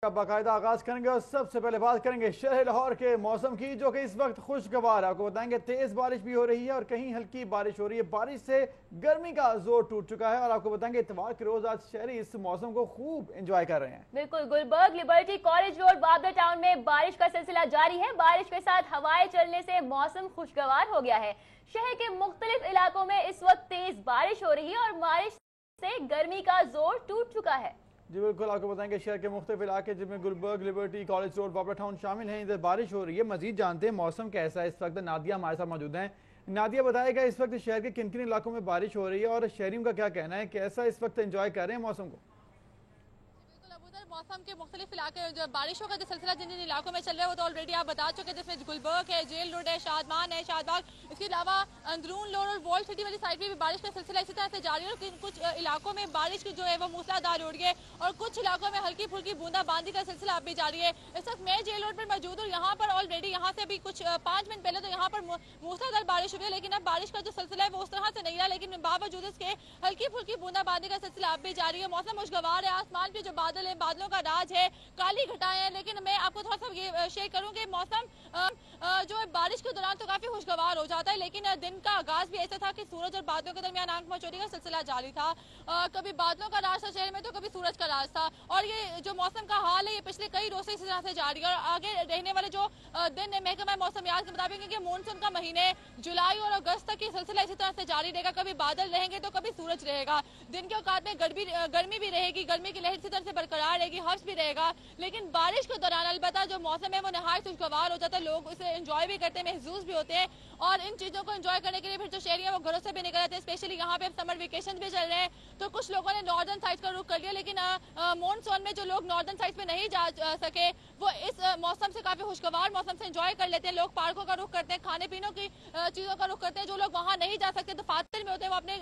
का बाकायदा आगाज करेंगे और सबसे पहले बात करेंगे शहर लाहौर के मौसम की, जो कि इस वक्त खुशगवार है। आपको बताएंगे तेज बारिश भी हो रही है और कहीं हल्की बारिश हो रही है। बारिश से गर्मी का जोर टूट चुका है और आपको बताएंगे इतवार के रोज आज शहरी इस मौसम को खूब एंजॉय कर रहे हैं। बिल्कुल, Gulberg, Liberty, college road, Babra town में बारिश का सिलसिला जारी है। बारिश के साथ हवाएं चलने से मौसम खुशगवार हो गया है। शहर के मुख्तलिफ इलाकों में इस वक्त तेज बारिश हो रही है और बारिश से गर्मी का जोर टूट चुका है। जी बिल्कुल, आपको बताएंगे शहर के मुख्तलिफ इलाके जिनमें Gulberg, Liberty, college road, Babra town शामिल हैं, इधर बारिश हो रही है। मजीद जानते हैं मौसम कैसा है। इस वक्त नादिया हमारे साथ मौजूद हैं। नादिया, बताएगा इस वक्त शहर के किन किन इलाकों में बारिश हो रही है और शहरियों का क्या कहना है, कैसा इस वक्त एंजॉय कर रहे हैं मौसम को? मौसम के मुख्तलिफ इलाके जो बारिशों का जो सिलसिला जिन जिन इलाकों में चल रहा है वो तो ऑलरेडी आप बता चुके हैं, जिसमें गुलबर्ग है, जेल रोड है, शादमान है, शाहबाग, इसके अलावा अंदरून लोड और वॉल सिटी वाली साइड में भी बारिश का सिलसिला इसी तरह से जारी है। और कुछ इलाकों में बारिश की जो है वो मूसलाधार हो रही है और कुछ इलाकों में हल्की फुल्की बूंदाबांदी का सिलसिला अब भी जारी है। इस वक्त मैं जेल रोड पर मौजूद हूँ। यहाँ पर ऑलरेडी यहाँ से भी कुछ 5 मिनट पहले तो यहाँ पर मूसलाधार बारिश हुई है, लेकिन अब बारिश का जो सिलसिला है वो उस तरह से नहीं रहा, लेकिन बावजूद इसके हल्की फुल्की बूंदाबांदी का सिलसिला अब भी जारी है। मौसम खुशगवार है, आसमान पे जो बादल है, बादलों का राज है, काली घटाएं हैं। लेकिन मैं आपको थोड़ा सा ये शेयर करूं कि मौसम जो है बारिश के दौरान तो काफी खुशगवार हो जाता है, लेकिन दिन का आगाज भी ऐसा था कि सूरज और बादलों के दरमियान आंख मचोरी का सिलसिला जारी था। कभी बादलों का राज था शहर में तो कभी सूरज का राज था। और ये जो मौसम का हाल है ये पिछले कई रोज से इसी तरह से जारी है। और आगे रहने वाले जो दिन है, महकमा मौसमियात के मुताबिक कि मानसून का महीने जुलाई और अगस्त तक ये सिलसिला इसी तरह से जारी रहेगा। कभी बादल रहेंगे तो कभी सूरज रहेगा। दिन के औकात में गर्मी भी रहेगी, गर्मी की लहर इसी तरह से बरकरार रहेगी, हर्ष भी रहेगा। लेकिन बारिश के दौरान अलबत्ता जो मौसम है वो नहायत खुशगवार हो जाता है, लोग इसे एंजॉय भी करते हैं, महसूस भी होते हैं। और इन चीजों को एंजॉय करने के लिए फिर जो शहरी है वो घरों से भी निकल जाते हैं। स्पेशली यहाँ पे समर वेकेशन भी चल रहे हैं तो कुछ लोगों ने नॉर्दर्न साइड का रुख कर लिया, लेकिन मानसून में जो लोग नॉर्दर्न साइड पे नहीं जा सके वो इस मौसम से काफी खुशगवार मौसम से एंजॉय कर लेते हैं। लोग पार्कों का रुख करते हैं, खाने पीने की चीजों का रुख करते हैं। जो लोग वहाँ नहीं जा सकते तो फातर में होते हैं, वो अपने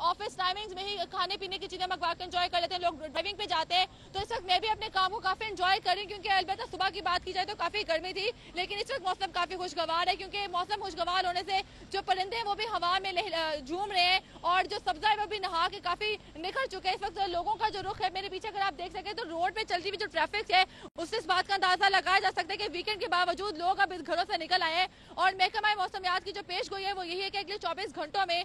ऑफिस टाइमिंग्स में ही खाने पीने की चीजें मंगवा के एंजॉय कर लेते हैं। लोग ड्राइविंग पे जाते हैं। तो इस वक्त मैं भी अपने काम को काफी एंजॉय कर रही हूँ, क्योंकि अलबत्ता सुबह की बात की जाए तो काफी गर्मी थी, लेकिन इस वक्त मौसम काफी खुशगवार है। क्योंकि मौसम खुशगवार होने से जो परिंदे हैं वो भी हवा में झूम रहे हैं और जो सब्जा है वो भी नहा के काफी निखर चुके हैं। इस वक्त लोगों का जो रुख है, मेरे पीछे अगर आप देख सके तो रोड पे चलती हुई जो ट्रैफिक है उससे इस बात का अंदाजा लगाया जा सकता है कि वीकेंड के बावजूद लोग अब घरों से निकल आए हैं। और महकमा मौसमियात की जो पेश गोई है वो यही है कि अगले 24 घंटों में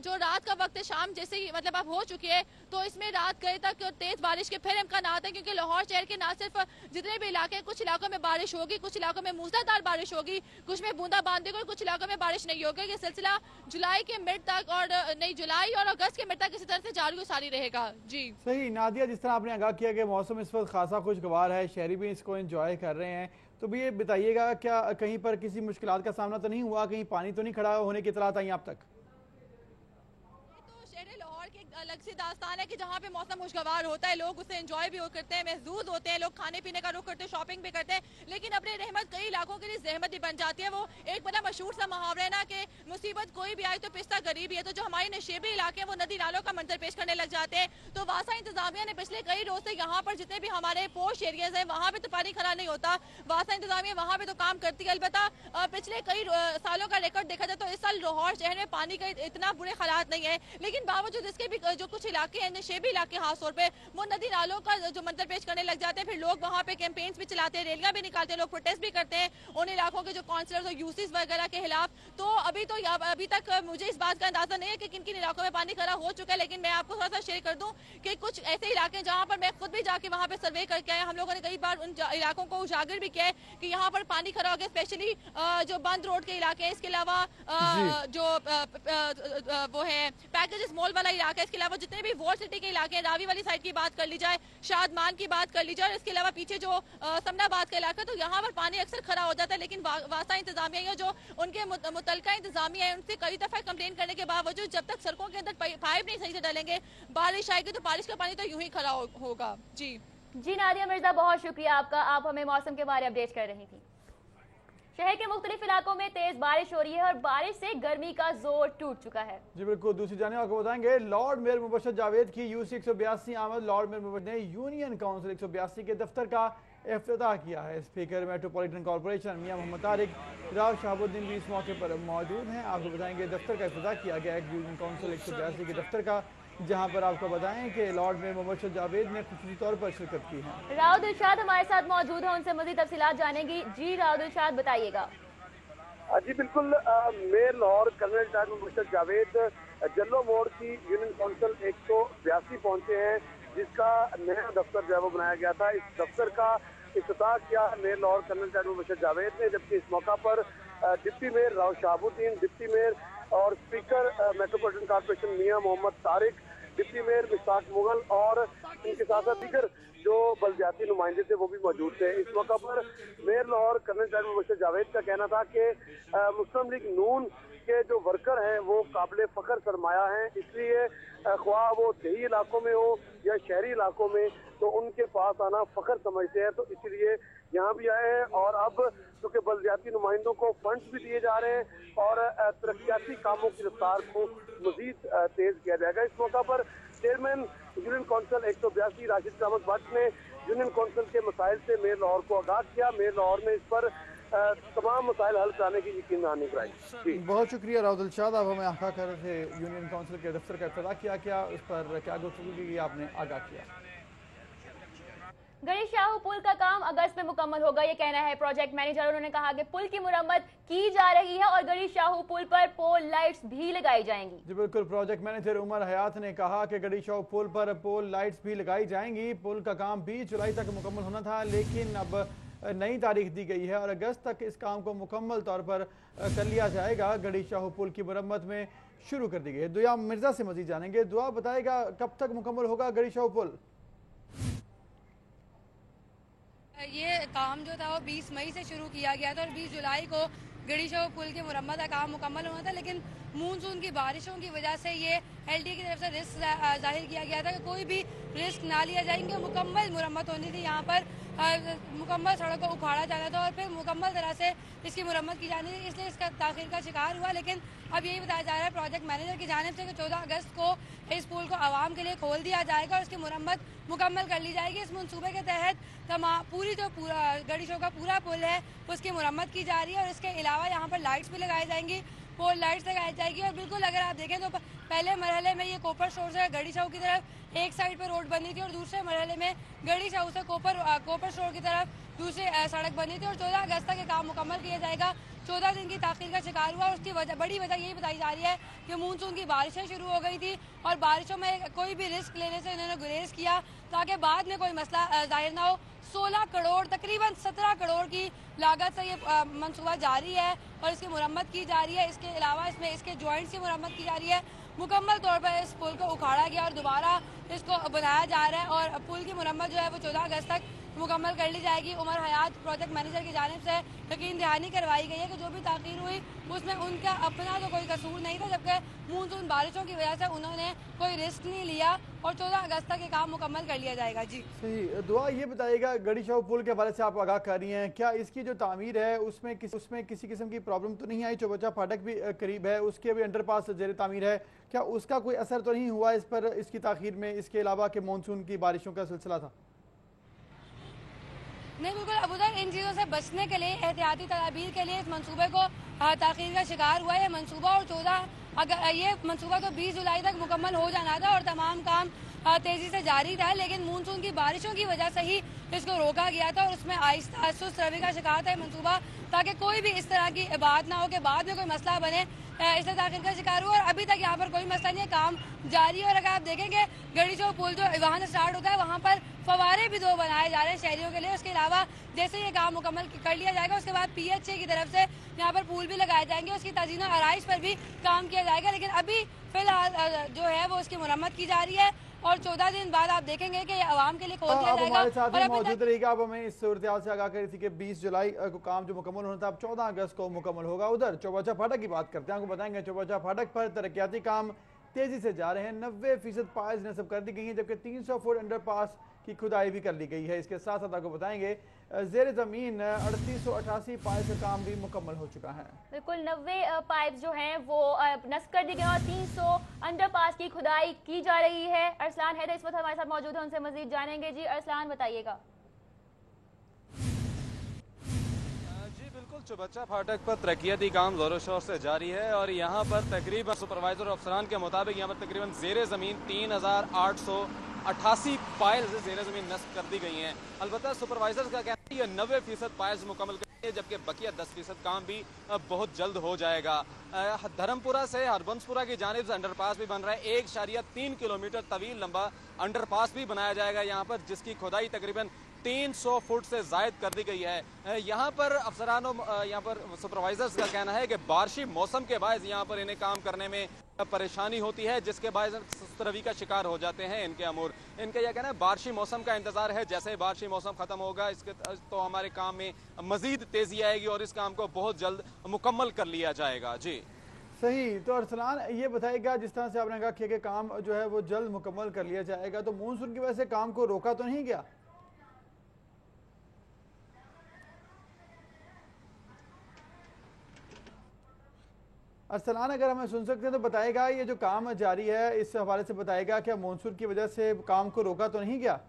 जो रात का वक्त है, शाम जैसे ही मतलब अब हो चुकी है, तो इसमें रात गए तक तेज बारिश के फिर इम्कानात है। क्योंकि लाहौर शहर के ना सिर्फ जितने भी इलाके, कुछ इलाकों में बारिश होगी, कुछ इलाकों में मूसलाधार बारिश होगी, कुछ में बूंदाबांदी होगी, कुछ इलाकों में बारिश नहीं होगी। ये सिलसिला जुलाई के मिड तक और नहीं जुलाई और अगस्त के मिड तक इसी तरह से जारी रहेगा। जी सही नादिया, जिस तरह आपने आगाह किया कि मौसम इस वक्त खासा खुशगवार है, शहरी भी इसको एंजॉय कर रहे हैं, तो भी ये बताइएगा क्या कहीं पर किसी मुश्किलात का सामना तो नहीं हुआ, कहीं पानी तो नहीं खड़ा होने की इतलात आई आप तक? अलग सी दास्तान है कि जहाँ पे मौसम खुशगवार होता है लोग उसे एंजॉय भी करते हैं, महसूस होते हैं, लोग खाने पीने का रुख करते हैं, शॉपिंग भी करते हैं। लेकिन अपने रहमत कई इलाकों के लिए जहमत भी बन जाती है। वो एक बड़ा मशहूर सा मुहावरा है ना कि मुसीबत कोई भी आए तो पिस्ता गरीबी है। तो जो हमारे नशेबी इलाके हैं वो नदी नालों का मंजर पेश करने लग जाते हैं। तो वासा इंतजामिया ने पिछले कई रोज से यहाँ पर जितने भी हमारे पोश एरियाज है वहाँ पे तो पानी खड़ा नहीं होता। वासा इंतजामिया वहाँ पे तो काम करती है। अलबत्ता पिछले कई सालों का रिकॉर्ड देखा जाए तो इस साल लाहौर शहर में पानी का इतना बुरे हालात नहीं है, लेकिन बावजूद इसके भी जो कुछ इलाके हैं, नशेबी इलाके खास तौर पे, वो नदी नालों का जो मंजर पेश करने लग जाते हैं। फिर लोग वहाँ पे कैंपेन्स भी चलाते हैं, रैलियां भी निकालते हैं, लोग प्रोटेस्ट भी करते हैं उन इलाकों के जो काउंसलर्स और यूसीस वगैरह के खिलाफ। तो अभी तक मुझे इस बात का अंदाजा नहीं है कि किन किन इलाकों में पानी खड़ा हो चुका है, लेकिन मैं आपको थोड़ा सा शेयर कर दूं कि कुछ ऐसे इलाके जहाँ पर मैं खुद भी जाके वहाँ पे सर्वे करके आया। हम लोगों ने कई बार उन इलाकों को उजागर भी किया है कि यहाँ पर पानी खड़ा हो गया, स्पेशली जो बंद रोड के इलाके हैं, इसके अलावा जो वो है पैकेजेस मॉल वाला इलाका है, इसके अलावा जितने भी वॉल सिटी के इलाके हैं, रावी वाली साइड की बात कर ली जाए, शादमान की बात कर ली जाए, और इसके अलावा पीछे जो समनाबाद का इलाका, तो यहाँ पर पानी अक्सर खड़ा हो जाता है। लेकिन वासा इंतजामिया जो उनके मुतलका इंतजामिया है उनसे कई दफा कंप्लेन करने के बावजूद जब तक सड़कों के अंदर पाइप नहीं सही से डालेंगे, बारिश आएगी तो बारिश का पानी तो यूं ही खड़ा होगा। जी नादिया मिर्जा, बहुत शुक्रिया आपका, आप हमें मौसम के बारे में अपडेट कर रही थी। शहर के मुख्तलिफ इलाकों में तेज बारिश हो रही है और बारिश से गर्मी का जोर टूट चुका है। जी बिल्कुल, दूसरी जानिब आपको बताएंगे लॉर्ड मेयर मुबशर जावेद की यूसी 182 आमद। लॉर्ड मेयर मुबशर ने यूनियन काउंसिल 182 के दफ्तर का इफ्तिताह किया है। Speaker metropolitan corporation Mian Mohammad Tariq Rao Shahabuddin भी इस मौके पर मौजूद हैं। आपको बताएंगे दफ्तर का इफ्तिताह किया गया है। यूनियन काउंसिल 182 के दफ्तर का जहां पर आपको बताएं कि लॉर्ड में मोहम्मद जावेद ने खुसूसी तौर पर शिरकत की है। राव दिलशाद हमारे साथ मौजूद है, उनसे मजीद तफसीलात जानेंगी। जी राव दिलशाद, बताइएगा। जी बिल्कुल, mayor Lahore colonel doctor Mohammad Javed Jallo Mor की यूनियन काउंसिल 182 पहुंचे हैं, जिसका नया दफ्तर जो है वो बनाया गया था। इस दफ्तर का इफ्तिताह किया mayor Lahore colonel doctor Mohammad Javed ने, जबकि इस मौका पर deputy mayor Rao Shahabuddin, deputy mayor और speaker metropolitan corporation Mian Mohammad Tariq, deputy mayor Misaq Mughal और इनके साथ साथ दीगर जो बलदियाती नुमाइंदे थे वो भी मौजूद थे। इस मौका पर mayor Lahore colonel doctor Mohammad Javed का कहना था कि मुस्लिम लीग नून के जो वर्कर हैं वो काबिल फख्र सरमाया हैं, इसलिए ख्वाह वो देही इलाकों में हो या शहरी इलाकों में, तो उनके पास आना फख्र समझते हैं, तो इसीलिए यहाँ भी आए हैं। और अब चूँकि बलदियाती नुमाइंदों को फंड्स भी दिए जा रहे हैं और तरक्याती कामों की रफ्तार को मजीद तेज किया जाएगा। इस मौका पर chairman union council 182 Rashid Ahmed Bhatt ने यूनियन काउंसिल के मसाइल से मेयर लाहौर को आगाह किया। मेयर लाहौर ने इस पर तमाम मसाइल हल कराने की यकीन दहानी कराई। बहुत शुक्रिया राव दिलशाद, आप हमें आगाह कर रहे थे। यूनियन काउंसिल के दफ्तर का इफ्तिताह किया, क्या उस पर क्या गुफ्तगू की आपने आगाह किया। गणेश शाहू पुल का काम अगस्त में मुकम्मल होगा, ये कहना है प्रोजेक्ट मैनेजर। उन्होंने कहा कि पुल की मुरम्मत की जा रही है और गणेश शाहू पुल पर पोल लाइट्स भी लगाई जाएंगी। जी बिल्कुल, प्रोजेक्ट मैनेजर उमर हयात ने कहा कि गणेश शाहू पुल पर पोल लाइट्स भी लगाई जाएंगी। पुल का काम 20 जुलाई तक मुकम्मल होना था, लेकिन अब नई तारीख दी गई है और अगस्त तक इस काम को मुकम्मल तौर पर कर लिया जाएगा। गणेश शाहू पुल की मुरम्मत में शुरू कर दी गई है। दुआ मिर्जा से मजीद जानेंगे। दुआ बताएगा कब तक मुकम्मल होगा गणेश शाहू पुल। ये काम जो था वो 20 मई से शुरू किया गया था और 20 जुलाई को गणेश शाहू पुल की मुरम्मत का काम मुकम्मल होना था, लेकिन मानसून की बारिशों की वजह से ये एलडी की तरफ से रिस्क जाहिर किया गया था कि कोई भी रिस्क ना लिया जाएंगे। मुकम्मल मुरम्मत होनी थी, यहाँ पर मुकम्मल सड़क को उखाड़ा जाना था और फिर मुकम्मल तरह से इसकी मुरम्मत की जानी थी, इसलिए इसका ताखिर का शिकार हुआ। लेकिन अब यही बताया जा रहा है प्रोजेक्ट मैनेजर की जानिब से कि 14 अगस्त को इस पुल को आवाम के लिए खोल दिया जाएगा और इसकी मुरम्मत मुकम्मल कर ली जाएगी। इस मनसूबे के तहत पूरी जो गणेश शाहू का पूरा पुल है उसकी मुरम्मत की जा रही है और इसके अलावा यहाँ पर लाइट्स भी लगाई जाएंगी, पोल लाइट्स लगाई जाएगी। और बिल्कुल अगर आप देखें तो पहले मरहले में ये कोपर शोर से गणेश शाहू की तरफ एक साइड पर रोड बनी थी और दूसरे मरहले में गणेश शाहू से कोपर शोर की तरफ दूसरी सड़क बनी थी और 14 अगस्त तक ये काम मुकम्मल किया जाएगा। 14 दिन की ताखीर का शिकार हुआ और उसकी बड़ी वजह यही बताई जा रही है कि मानसून की बारिशें शुरू हो गई थी और बारिशों में कोई भी रिस्क लेने से इन्होंने गुरेज किया ताकि बाद में कोई मसला जाहिर ना हो। 16 करोड़ तकरीबन 17 करोड़ की लागत से ये मंसूबा जारी है और इसकी मुरम्मत की जा रही है। इसके अलावा इसमें इसके जॉइंट्स की मुरम्मत की जा रही है। मुकम्मल तौर पर इस पुल को उखाड़ा गया और दोबारा इसको बनाया जा रहा है और पुल की मुरम्मत जो है वो 14 अगस्त तक मुकम्मल कर ली जाएगी। उमर हयात प्रोजेक्ट मैनेजर की जानिब से यकीन दहानी करवाई गई है कि जो भी ताख़ीर हुई उसमें उनका अपना तो कोई कसूर नहीं था, जबकि मानसून बारिशों की वजह से उन्होंने कोई रिस्क नहीं लिया और 14 अगस्त तक ये काम मुकम्मल कर लिया जाएगा। जी सही। दुआ ये बताइएगा, गणेश शाहू पुल के हवाले से आप आगाह कर रही हैं, क्या इसकी जो तामीर है उसमें किसी किस्म की प्रॉब्लम तो नहीं आई? चौबचा फाटक भी करीब है, उसके भी अंडरपास जेर तामीर है, क्या उसका कोई असर तो नहीं हुआ इस पर, इसकी ताख़ीर में, इसके अलावा कि मानसून की बारिशों का सिलसिला था? नहीं, बिल्कुल अबूदर इन चीज़ों से बचने के लिए एहतियाती तदाबीर के लिए इस मनसूबे को ताख़ीर का शिकार हुआ है मनसूबा और 14 अगर ये मनसूबा तो 20 जुलाई तक मुकम्मल हो जाना था और तमाम काम तेज़ी से जारी था, लेकिन मानसून की बारिशों की वजह से ही इसको रोका गया था और उसमें आहिस्ता सुस्त रवि का शिकार था मनसूबा, ताकि कोई भी इस तरह की बात ना हो कि बाद में कोई मसला बने, इसलिए ताख़ीर का शिकार हुआ और अभी तक यहाँ पर कोई मसला नहीं है, काम जारी है। और अगर आप देखेंगे गणेश शाहू पुल जो वहाँ से स्टार्ट होता है वहाँ पर फवारे भी 2 बनाए जा रहे हैं शहरियों के लिए। उसके अलावा जैसे ये काम मुकम्मल कर लिया जाएगा उसके बाद PHA की तरफ से यहाँ पर पुल भी लगाए जाएंगे, उसकी तज़ीनो आराइश पर भी काम किया जाएगा। लेकिन अभी फिलहाल जो है वो उसकी मुरम्मत की जा रही है और 14 दिन बाद आप देखेंगे कि ये आवाम के लिए खोल दिया जाएगा। हमारे साथ ही मौजूद रहिएगा। अब हमें इस सूरत से आगाह करी थी कि 20 जुलाई को काम जो मुकम्मल होना था अब 14 अगस्त को मुकम्मल होगा। उधर चौबचा फाटक की बात करते हैं, आपको बताएंगे चौबचा फाटक पर तरक्याती काम तेजी से जा रहे हैं। 90% पाइज नस्ब कर दी गई हैं, जबकि 300 फुट अंडरपास की खुदाई भी कर ली गई है। इसके साथ साथ आपको बताएंगे जेर जमीन 3888 पाइप का काम भी मुकम्मल हो चुका है। बिल्कुल 90 पाइप जो हैं वो नस्ब कर दी गई और 300 अंडरपास की खुदाई की जा रही है। अरसलान हैदर इस वक्त हमारे साथ मौजूद है, उनसे मजीद जानेंगे। जी अरसलान बताइएगा। जी बिल्कुल, चुबच्चा फाटक पर तरक्याती काम जोरों शोर से जारी है और यहाँ पर तकरीबन सुपरवाइजर और अफसरान के मुताबिक यहाँ पर तकरीबन ज़ेरे ज़मीन 3888 पाइल्स ज़ेरे ज़मीन नस्ब कर दी गई हैं। अलबत्ता सुपरवाइजर्स का कहना है ये 90% पाइल्स मुकम्मल करेंगे, जबकि बकिया 10% काम भी बहुत जल्द हो जाएगा। धर्मपुरा से हरबंसपुरा की जानिब से अंडरपास भी बन रहा है। 1.3 किलोमीटर तवील लंबा अंडरपास भी बनाया जाएगा यहाँ पर, जिसकी खुदाई तकरीबन 300 फुट से जायद कर दी गई है। यहाँ पर अफसरानों यहाँ पर सुपरवाइजर्स का कहना है कि बारिशी मौसम के बायस यहाँ पर इन्हें काम करने में परेशानी होती है, जिसके बायस सुस्तरवी का शिकार हो जाते हैं इनके अमूर। इनका यह कहना है बारिशी मौसम का इंतजार है, जैसे बारिशी मौसम खत्म होगा इसके तो हमारे काम में मजीद तेजी आएगी और इस काम को बहुत जल्द मुकम्मल कर लिया जाएगा। जी सही। तो अरसलान ये बताएगा, जिस तरह से आपने कहा कि काम जो है वो जल्द मुकम्मल कर लिया जाएगा, तो मानसून की वजह से काम को रोका तो नहीं गया? अरसलान अगर हमें सुन सकते हैं तो बताएगा, ये जो काम जारी है इस हवाले से बताएगा क्या मानसून की वजह से काम को रोका तो नहीं गया?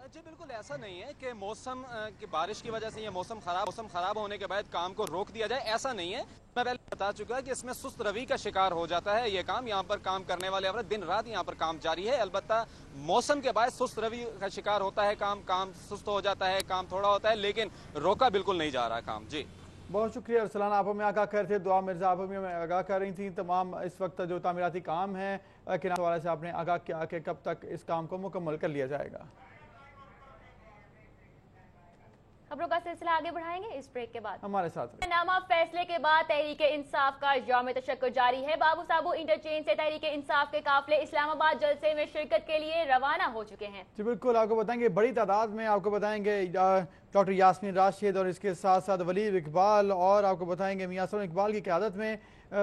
जी बिल्कुल ऐसा नहीं है कि मौसम की बारिश की वजह से ये मौसम खराब होने के बाद काम को रोक दिया जाए, ऐसा नहीं है। मैं पहले बता चुका कि इसमें सुस्त रवि का शिकार हो जाता है ये काम। यहाँ पर काम करने वाले अफराद दिन रात यहाँ पर काम जारी है, अलबत्ता मौसम के बाद सुस्त रवि का शिकार होता है, काम सुस्त हो जाता है, काम थोड़ा होता है, लेकिन रोका बिल्कुल नहीं जा रहा काम। जी बहुत शुक्रिया अरसलान, आप हमें आगाह कर थे। दुआ मिर्जा आप हमें आगाह कर रही थी तमाम इस वक्त जो तामीराती काम है के हवाले से आपने आगाह किया कि कब तक इस काम को मुकम्मल कर लिया जाएगा। खबरों का सिलसिला आगे बढ़ाएंगे इस ब्रेक के बाद। हमारे साथ नामा फैसले के बाद तहरीक इंसाफ का यौम तशक्कुर जारी है। बाबू साबू इंटरचेंज से तहरीक इंसाफ के काफिले इस्लामाबाद जलसे में शिरकत के लिए रवाना हो चुके हैं। जी बिल्कुल, आपको बताएंगे बड़ी तादाद में, आपको बताएंगे डॉक्टर यास्मीन राशिद और इसके साथ साथ वलीद इकबाल और आपको बताएंगे मियां सलीम इकबाल की क़यादत में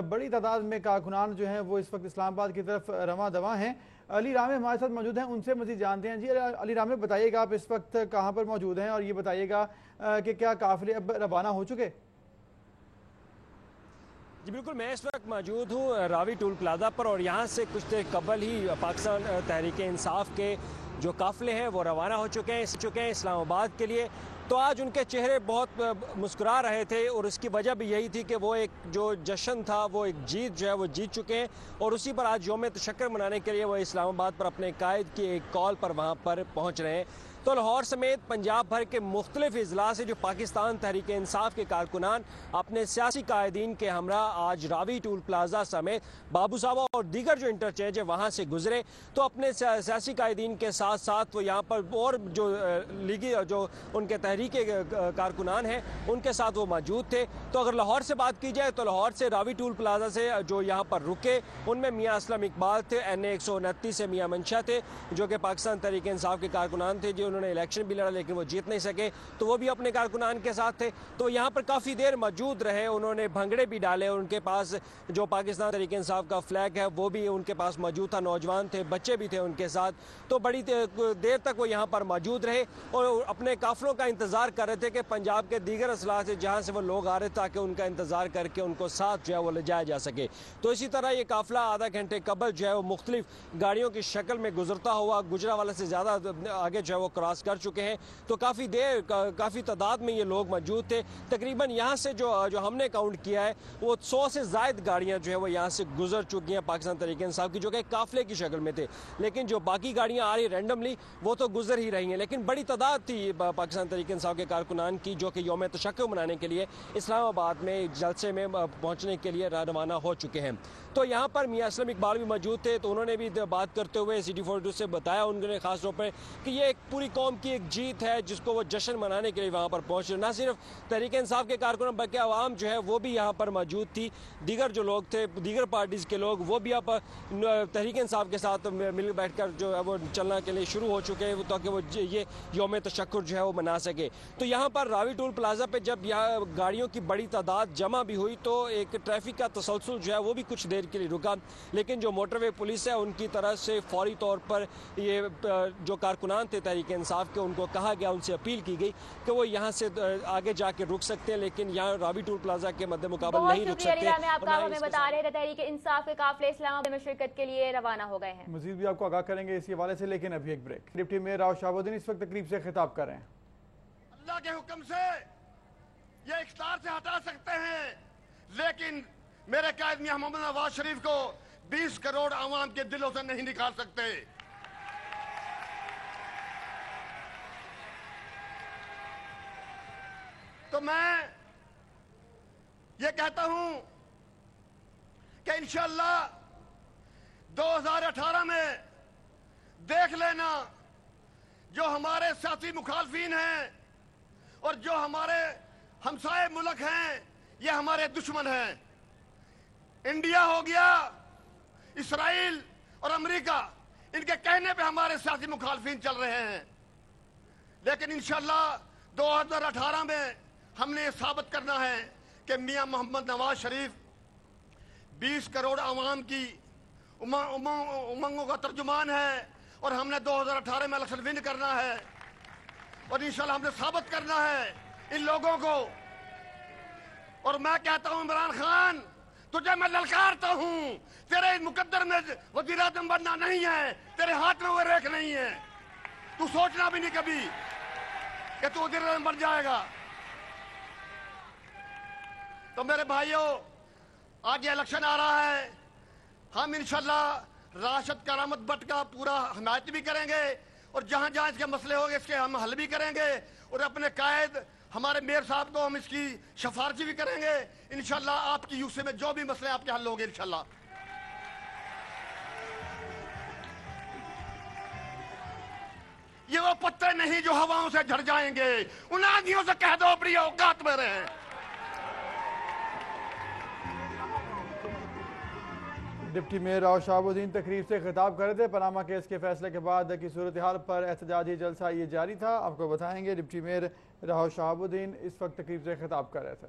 बड़ी तादाद में कारकुनान जो हैं वो इस वक्त इस्लामाबाद की तरफ रवां दवा हैं। अली रामे हमारे साथ मौजूद हैं, उनसे मज़ीद जानते हैं। जी अली रामे, बताइएगा आप इस वक्त कहाँ पर मौजूद हैं और ये बताइएगा कि क्या काफिले अब रवाना हो चुके? जी बिल्कुल, मैं इस वक्त मौजूद हूँ रावी टोल प्लाजा पर और यहाँ से कुछ देर कबल ही पाकिस्तान तहरीक इंसाफ के जो काफिले हैं वो रवाना हो चुके हैं इस्लामाबाद के लिए। तो आज उनके चेहरे बहुत मुस्कुरा रहे थे और उसकी वजह भी यही थी कि वो एक जो जश्न था, वो एक जीत जो है वो जीत चुके हैं और उसी पर आज यौम तशक्कुर मनाने के लिए वो इस्लामाबाद पर अपने कायद की एक कॉल पर वहाँ पर पहुँच रहे हैं। तो लाहौर समेत पंजाब भर के मुख्तलिफ अजला से जो पाकिस्तान तहरीक इंसाफ के कारकुनान अपने सियासी कायदीन के हमरा आज रावी टोल प्लाजा समेत बाबू साहबा और दीगर जो इंटरचेंज है वहाँ से गुजरे। तो अपने सियासी कायदीन के साथ साथ वो यहाँ पर और जो लीगी जो उनके तहरीक कारकुनान हैं उनके साथ वो मौजूद थे। तो अगर लाहौर से बात की जाए तो लाहौर से रावी टोल प्लाजा से जो यहाँ पर रुके उनमें मियाँ असलम इकबाल थे, NA 129 से मियाँ मंशा थे जो कि पाकिस्तान तहरीक इंसाफ के कारकुनान थे, जो उन्होंने इलेक्शन भी लड़ा लेकिन वो जीत नहीं सके, तो वो भी अपने कारकुनान के साथ थे। तो यहाँ पर काफ़ी देर मौजूद रहे, उन्होंने भंगड़े भी डाले, उनके पास जो पाकिस्तान तहरीक इंसाफ का फ्लैग है वो भी उनके पास मौजूद था, नौजवान थे, बच्चे भी थे उनके साथ। तो बड़ी देर तक वो यहाँ पर मौजूद रहे और अपने काफिलों का इंतज़ार कर रहे थे कि पंजाब के दीगर अजला से जहाँ से वो लोग आ रहे ताकि उनका इंतज़ार करके उनको साथ जो है वो ले जाया जा सके। तो इसी तरह ये काफिला आधा घंटे कबल जो है वो मुख्तलिफ गाड़ियों की शक्ल में गुजरता हुआ गुजरावाला से ज़्यादा आगे जो है वो क्रॉस कर चुके हैं। तो काफ़ी तादाद में ये लोग मौजूद थे। तकरीबन यहाँ से जो हमने काउंट किया है वो 100 से ज़ायद गाड़ियाँ जो है वो यहाँ से गुजर चुकी हैं पाकिस्तान तहरीक इंसाफ की, जो कि काफिले की शक्ल में थे। लेकिन जो बाकी गाड़ियाँ आ रही रैंडमली वो तो गुजर ही रही हैं, लेकिन बड़ी तादाद थी पाकिस्तान तहरीक इंसाफ के कारकुनान की जो कि यौम तशक्कुर मनाने के लिए इस्लामाबाद में जलसे में पहुँचने के लिए रवाना हो चुके हैं। तो यहाँ पर मियाँ असलम इकबाल भी मौजूद थे, तो उन्होंने भी बात करते हुए CD42 से बताया उन्होंने खास तौर पर कि ये एक पूरी कौम की एक जीत है जिसको वो जश्न मनाने के लिए वहाँ पर पहुँचे। न सिर्फ तहरीक इंसाफ के कारकुन बल्कि आवाम जो है वो भी यहाँ पर मौजूद थी, दीगर जो लोग थे दीगर पार्टीज़ के लोग वो भी यहाँ पर तहरीक इंसाफ के साथ मिल बैठ कर जो है वो चलना के लिए शुरू हो चुके हैं ताकि वो ये यौम तशक्कुर जो है वो मना सके। तो यहाँ पर रावी टोल प्लाजा पर जब यहाँ गाड़ियों की बड़ी तादाद जमा भी हुई तो एक ट्रैफिक का तसलसल जो है वो भी कुछ देर के लिए रुका, लेकिन जो मोटरवे पुलिस है उनकी तरफ से फौरी तौर पर ये जो कारकुनान थे तहरीक इंसाफ के उनको कहा गया, उनसे अपील की गई कि वो यहाँ से आगे जाके रुक सकते हैं, लेकिन यहाँ रावी टोल प्लाजा के मध्य मुकाबले नहीं रुक सकते। आपका हमें बता रहे थे तहरीक इंसाफ के काफिले इस्लामाबाद में शिरकत के लिए रवाना हो गए हैं। मजीद भी आपको आगाह करेंगे इसी हवाले से, लेकिन अभी एक break. Deputy mayor Rao Shahabuddin इस वक्त तकरीब से खिताब कर रहे हैं। अल्लाह के हुक्म से ये इख्तियार से हटा सकते हैं, लेकिन मेरे कायद मियां मोहम्मद नवाज शरीफ को 20 करोड़ आवाम के दिलों से नहीं निकाल सकते। तो मैं ये कहता हूं कि इंशाअल्लाह 2018 में देख लेना, जो हमारे सियासी मुखालफिन हैं और जो हमारे हमसाए मुल्क हैं, ये हमारे दुश्मन हैं। इंडिया हो गया, इसराइल और अमेरिका, इनके कहने पे हमारे सियासी मुखालफिन चल रहे हैं। लेकिन इंशाअल्लाह 2018 में हमने ये साबित करना है कि मियां मोहम्मद नवाज शरीफ 20 करोड़ आवाम की उमंगों का तर्जुमान है और हमने 2018 में इलेक्शन विन करना है और इंशाल्लाह हमने साबित करना है इन लोगों को। और मैं कहता हूं इमरान खान, तुझे मैं ललकारता हूं, तेरे इस मुकद्दर में वज़ीर आज़म बनना नहीं है, तेरे हाथ में वो रेख नहीं है। तू सोचना भी नहीं कभी कि तू वज़ीर आज़म बन जाएगा। तो मेरे भाइयों, आगे इलेक्शन आ रहा है, हम इंशाल्लाह राशिद करामत भट्ट का पूरा हिमायत भी करेंगे और जहां जहां इसके मसले होंगे इसके हम हल भी करेंगे और अपने कायद हमारे मेयर साहब को हम इसकी सिफारिश भी करेंगे। इंशाल्लाह आपकी यूसी में जो भी मसले आपके हल होंगे इंशाल्लाह। ये वो पत्ते नहीं जो हवाओं से झड़ जाएंगे, उन आंधियों से कह दो अपनी औकात में रहें। डिप्टी मेयर राव शहाबुद्दीन तकरीब से खिताब कर रहे थे। पनामा केस के फैसले के बाद की सूरत हाल पर एहतजाजी जलसा ये जारी था। आपको बताएंगे डिप्टी मेयर राव शहाबुद्दीन इस वक्त तकरीब से खिताब कर रहे थे।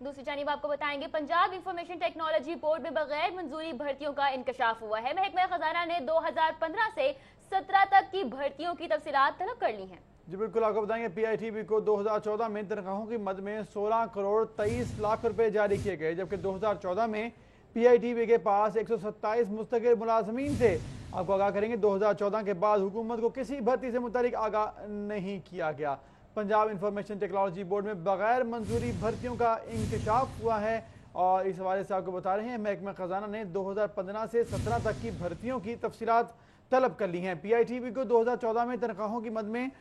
दूसरी जानिब आपको बताएंगे पंजाब इंफॉर्मेशन टेक्नोलॉजी बोर्ड में बगैर मंजूरी भर्तियों का इंकशाफ हुआ है। महकमा खजाना ने 2015 से 17 तक की भर्तियों की तफसीलात तलब कर ली हैं। जी बिल्कुल, आपको बताएंगे PITB को 2014 में तनख्वाहों की मद में 16 करोड़ 23 लाख रुपए जारी किए गए, जबकि 2014 में PITB के पास 127 मुस्तकिल मुलाजमीन थे। आपको आगाह करेंगे 2014 के बाद हुकूमत को किसी भर्ती से मुतालिक आगाह नहीं किया गया। पंजाब इंफॉर्मेशन टेक्नोलॉजी बोर्ड में बगैर मंजूरी भर्तियों का इंकशाफ हुआ है और इस हवाले से आपको बता रहे हैं महकमा खजाना ने 2015 से 17 तक की भर्तियों की तफसीलात तलब कर ली हैं। PITB को 2014 में तनख्वाहों की मद में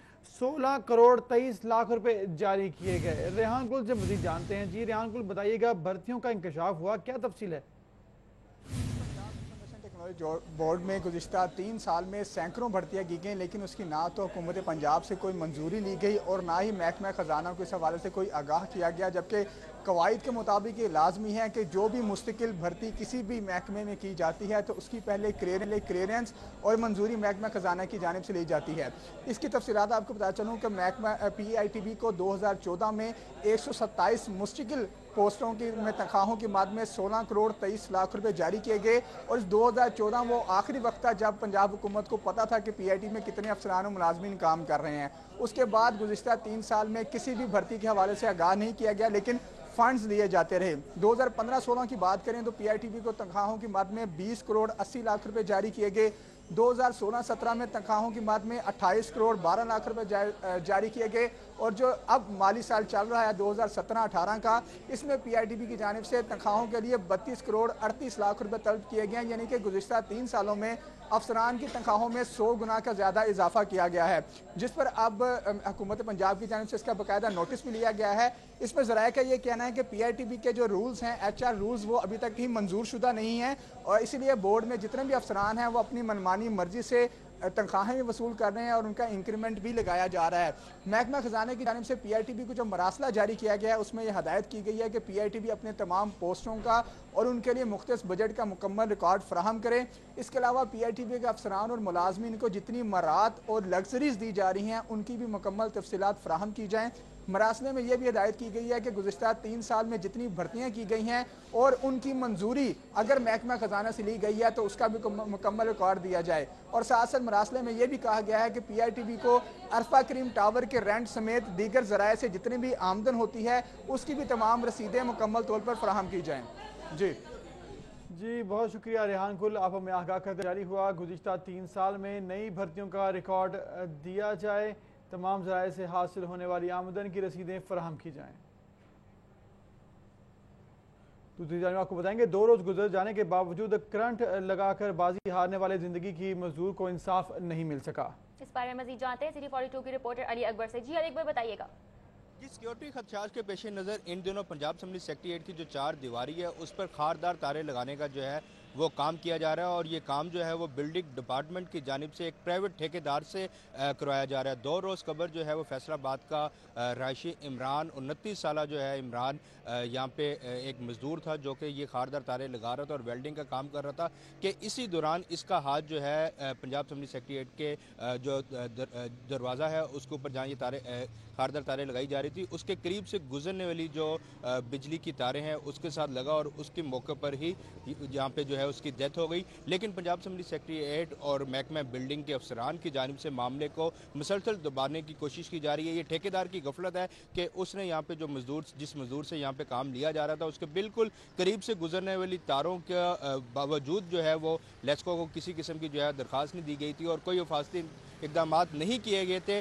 16 करोड़ 23 लाख रुपए जारी किए गए। रेहान कुल से मजीद जानते हैं। जी रेहान कुल, बताइएगा भर्तियों का इंकशाफ हुआ, क्या तफसील है? बोर्ड में गुज़िश्ता 3 साल में सैकड़ों भर्तियां की गई, लेकिन उसकी ना तो हुकूमत पंजाब से कोई मंजूरी ली गई और ना ही महकमा खजाना को इस हवाले से कोई आगाह किया गया। जबकि कवायद के मुताबिक ये लाजमी है कि जो भी मुस्तकिल भर्ती किसी भी महकमे में की जाती है तो उसकी पहले क्लियरेंस और मंजूरी महकमा खजाना की जानिब से ली जाती है। इसकी तफसीलात आपको बता चलूँ कि महकमा PITB को 2014 में 127 मुस्तकिल पोस्टों की में तनख्वाहों की मद में 16 करोड़ 23 लाख रुपए जारी किए गए और इस 2014 वो आखिरी वक्त था जब पंजाब हुकूमत को पता था कि PITB में कितने अफसरान और मुलाजमीन काम कर रहे हैं। उसके बाद गुज़िश्ता 3 साल में किसी भी भर्ती के हवाले से आगाह नहीं किया गया, लेकिन फंड्स लिए जाते रहे। 2015-16 की बात करें तो PITB को तनख्वाहों की मद में 20 करोड़ 80 लाख रुपए जारी किए गए। 2016-17 में तनख्वाहों की मद में 28 करोड़ 12 लाख रुपए जारी किए गए और जो अब माली साल चल रहा है 2017-18 का, इसमें PITB की जानिब से तनख्वाहों के लिए 32 करोड़ 38 लाख रुपए तलब किए गए। यानी कि गुज़िश्ता 3 सालों में अफसरान की तनख्वाहों में 100 गुना का ज़्यादा इजाफा किया गया है, जिस पर अब हुकूमत पंजाब की जानिब से इसका बाकायदा नोटिस भी लिया गया है। इसमें ज़राए का ये कहना है कि PITB के जो रूल्स हैं, HR रूल्स, वो अभी तक ही मंजूर शुदा नहीं हैं और इसीलिए बोर्ड में जितने भी अफसरान हैं वो अपनी मनमानी मर्जी से तनख्वाहें भी वसूल कर रहे हैं और उनका इंक्रीमेंट भी लगाया जा रहा है। महकमा खजाने की जानिब से PITB को जो मरासला जारी किया गया है उसमें यह हदायत की गई है कि PITB अपने तमाम पोस्टों का और उनके लिए मुख्तस बजट का मुकम्मल रिकॉर्ड फराहम करें। इसके अलावा PITB के अफसरान और मुलाजमीन को जितनी मरात और लग्जरीज दी जा रही हैं उनकी भी मुकम्मल तफसीलात फराहम की जाएँ। मरासले में यह भी हिदायत की गई है कि गुज़िश्ता 3 साल में जितनी भर्तियां की गई हैं और उनकी मंजूरी अगर महकमा खजाना से ली गई है तो उसका भी मुकम्मल रिकॉर्ड दिया जाए। और साथ साथ मरासले में यह भी कहा गया है कि PITB को अरफा करीम टावर के रेंट समेत दीगर ज़राए से जितनी भी आमदन होती है उसकी भी तमाम रसीदें मुकम्मल तौर पर फराहम की जाएँ। जी बहुत शुक्रिया रेहान कुल, आप हमें आगाह करते जारी हुआ। गुज़िश्ता 3 साल में नई भर्तियों का रिकॉर्ड दिया जाए, तमाम ज़राए से हासिल होने वाली आमदन की रसीदें फराहम की जाएँ। दूसरी जानब आपको बताएंगे 2 रोज गुजर जाने के बावजूद करंट लगाकर बाजी हारने वाले जिंदगी की मजदूर को इंसाफ नहीं मिल सका। इस बारे में मजीद जानते हैं सिटी 42 की रिपोर्टर अली अकबर से। जी अली अकबर बताइएगा। जी, सिक्योरिटी खदशात के पेश नज़र इन दिनों पंजाब असेंबली सेक्रेटेरिएट की जो 4 दीवारी है उस पर खारदार तारे लगाने का जो है वो काम किया जा रहा है और ये काम जो है वो बिल्डिंग डिपार्टमेंट की जानिब से एक प्राइवेट ठेकेदार से करवाया जा रहा है। 2 रोज़ कबल जो है वो फैसलाबाद का रहायशी इमरान 29 साल जो है इमरान यहाँ पे एक मजदूर था जो कि ये खारदार तारे लगा रहा था और वेल्डिंग का काम कर रहा था कि इसी दौरान इसका हाथ जो है पंजाब असेंबली सेक्रेटेरिएट के जो दरवाज़ा है उसके ऊपर जहाँ ये तारे खारदार तारे लगाई जा रही थी उसके करीब से गुजरने वाली जो बिजली की तारें हैं उसके साथ लगा और उसके मौके पर ही यहाँ पे जो है उसकी डेथ हो गई। लेकिन पंजाब असेंबली सेक्रेटेरिएट और महकमा बिल्डिंग के अफसरान की जानिब से मामले को मुसलसल दबाने की कोशिश की जा रही है। ये ठेकेदार की गफलत है कि उसने यहाँ पे जो जिस मजदूर से यहाँ पे काम लिया जा रहा था उसके बिल्कुल करीब से गुजरने वाली तारों के बावजूद जो है वो लेस्को को किसी किस्म की जो है दरख्वास्त नहीं दी गई थी और कोई हिफाजती इकदाम नहीं किए गए थे।